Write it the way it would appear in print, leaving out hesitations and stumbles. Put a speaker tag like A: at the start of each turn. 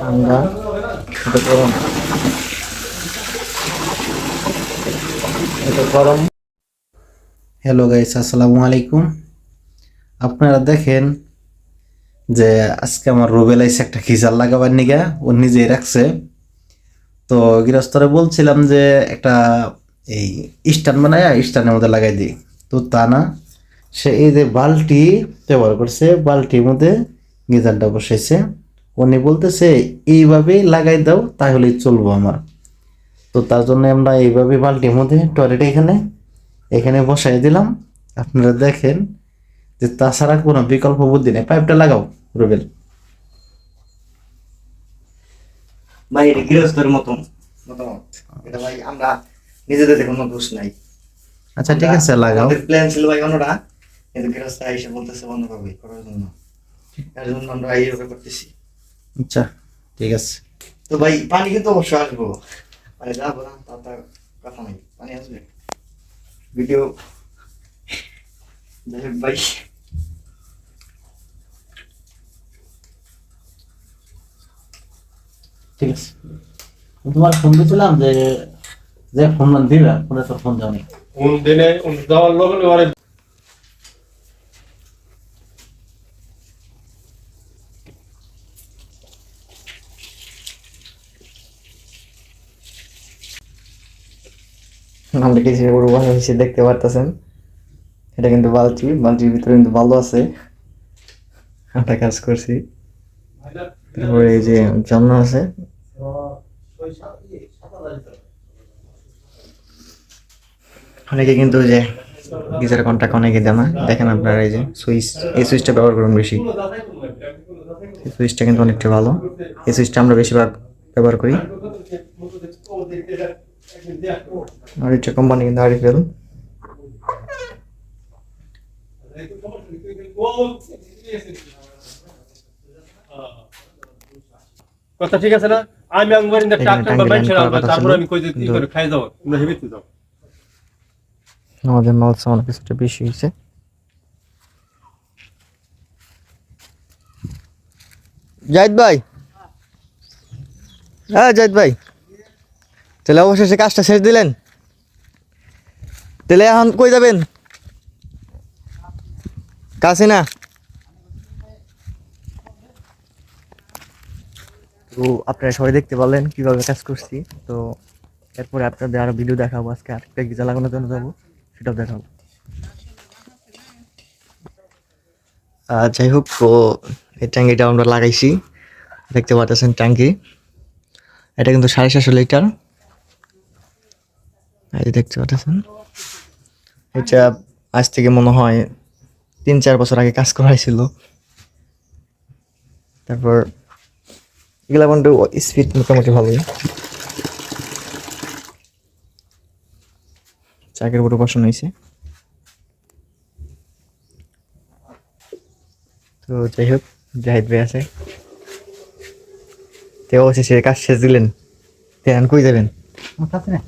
A: ঠান্ডা, এটা গরম, এটা গরম। হ্যালো গাইস, আসসালামু আলাইকুম। আপনারা দেখেন যে আজকে আমার রুবেল আইছে একটা গিজার লাগাবার নিগা, ও নিজেই রাখছে। তো গৃহস্থরে বলছিলাম যে একটা এই স্ট্যান্ড বানায় স্ট্যান্ডের মধ্যে লাগাই দিই, তো তা না, সে এই যে বালতি ব্যবহার করছে, বালতির মধ্যে গিজারটা বসাইছে। উনি বলতেছে এইভাবে লাগাই দাও তাহলেই চলবো আমার। তো তার জন্য আমরা এইভাবে বালতির মধ্যে টয়লেটে এখানে এখানে বসাই দিলাম। আপনারা দেখেন যে তাছাড়া কোনো বিকল্প বুদ্ধি নেই। পাইপটা লাগাও রুবেল।
B: ভাই এটা গৃহস্থের মতন মতামত। এটা ভাই আমরা নিজেদের কোনো দোষ নাই।
A: আচ্ছা ঠিক আছে, লাগাও।
B: আমাদের প্ল্যান ছিল ভাই অন্যটা, কিন্তু গৃহস্থ এসে বলতেছে অন্যভাবে করার জন্য, এর জন্য আমরা এইভাবে করতেছি।
A: আচ্ছা ঠিক আছে।
B: তো ভাই পানি কিন্তু অবশ্যই আসবো, মানে যাবো না তার কথা নাই, পানি আসবে। ভিডিও যাই হোক ভাই,
A: ঠিক আছে, তোমার ফোন দিয়েছিলাম যে যে ফোন দিবা, ফোনে তোর ফোন যাওনি।
C: কোন দিনে যাওয়ার লগে লগে
B: আমরা কিছু গরু বানিয়েছি দেখতে পারতেছেন। এটা কিন্তু বালতির ভিতরে কিন্তু ভালো আছে, আমরা কাজ করছি। তারপরে এই যে জানলা আছে, অনেকে কিন্তু যে গিজার কন্ট্যাক্ট অনেকে দেয় না। দেখেন আপনারা এই যে সুইচ, এই সুইচটা ব্যবহার করুন বেশি। এই সুইচটা কিন্তু অনেকটা ভালো, এই সুইচটা আমরা বেশিরভাগ ব্যবহার করি। আর এটা কোম্পানি কিন্তু আরিফেল।
C: কথা ঠিক আছে না? আমি একবার ইন্দা ট্রাক্টর বা মেনশন আনবো, তারপর আমি কই দিই কি করে খাই যাও, তোমরা হেবিতে যাও।
B: আমাদের মাল সাউন্ড কিছুটা বেশি হয়েছে। জাহিদ ভাই, হ্যাঁ জাহিদ ভাই, তাহলে অবশেষে কাজটা শেষ দিলেন, তাহলে এখন কই যাবেন? কাছে না? তো আপনারা সবাই দেখতে পারলেন কিভাবে কাজ করছি। তো এরপরে আপনাদের আরো ভিডিও দেখাবো, আজকে আরেকটা গিজার লাগানোর জন্য যাবো, সেটাও দেখাবো। যাই হোক, তো এই ট্যাঙ্কিটা আমরা লাগাইছি, দেখতে পাচ্ছেন ট্যাঙ্কি। এটা কিন্তু 750 লিটার, এই যে দেখতে পাচ্ছেন। এটা আজ থেকে মনে হয় 3-4 বছর আগে কাজ করা হয়েছিল। তারপর এগুলা কিন্তু স্পিড মোটামুটি ভালোই। চাকের উপরে বসানো হয়েছে। তো যাই হোক, জাহিদ ভাই আছে, তো অবশেষে কাজ শেষ দিলেন। এখন কই যাবেন?
A: আমার কাছে না।